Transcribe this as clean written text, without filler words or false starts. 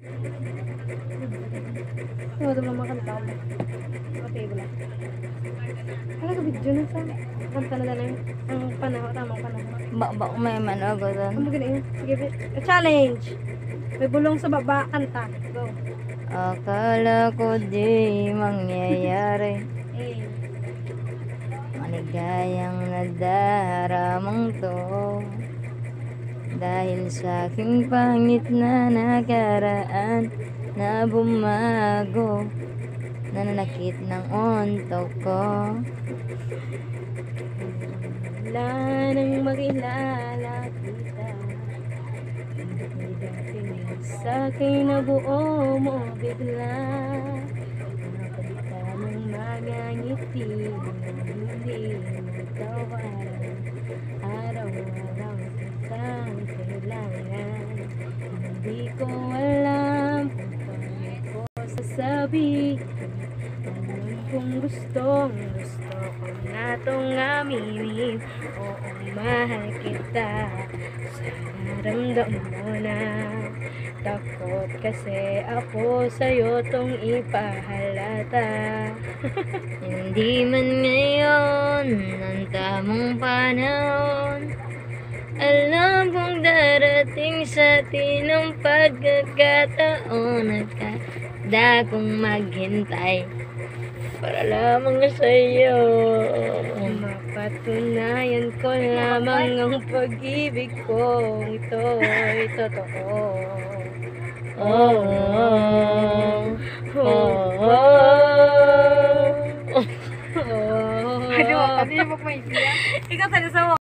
Ito naman makanta mo. Okay, wala. Wala ka video na sa kanta na lang ang panahon, tamang panahon. Ba may manogo doon. Ano gina yun? Sige, challenge! May bulong sa baba, kanta. Go. Akala ko di mangyayari. Eh. Maligayang nadaramang to. Dahil sa aking pangit na nakaraan na bumago, nananakit ng untok ko. Wala nang makilala kita. Hindi dating sa akin na buo mo bigla. Nakabita ng mga ngiti na hindi matawaran. Araw-araw kitang kailangan. Hindi ko alam kung paano ko sasabihin. Alam kong gustong gusto ko na tong aminin. Oo, mahal kita. Sana ramdam mo na. Takot kasi ako sa'yo tong ipahalata. Hindi man ngayon ang tamang panahon. Alam kong darating sa atin ang pagkakataon. Nagkada kong maghintay para lamang sa'yo. Mapatunayan ko lamang ang pag-ibig ko. Ito'y totoo. Oh, oh, oh, oh. Ano mo? Ano yung magmay siya? Ikaw tayo sa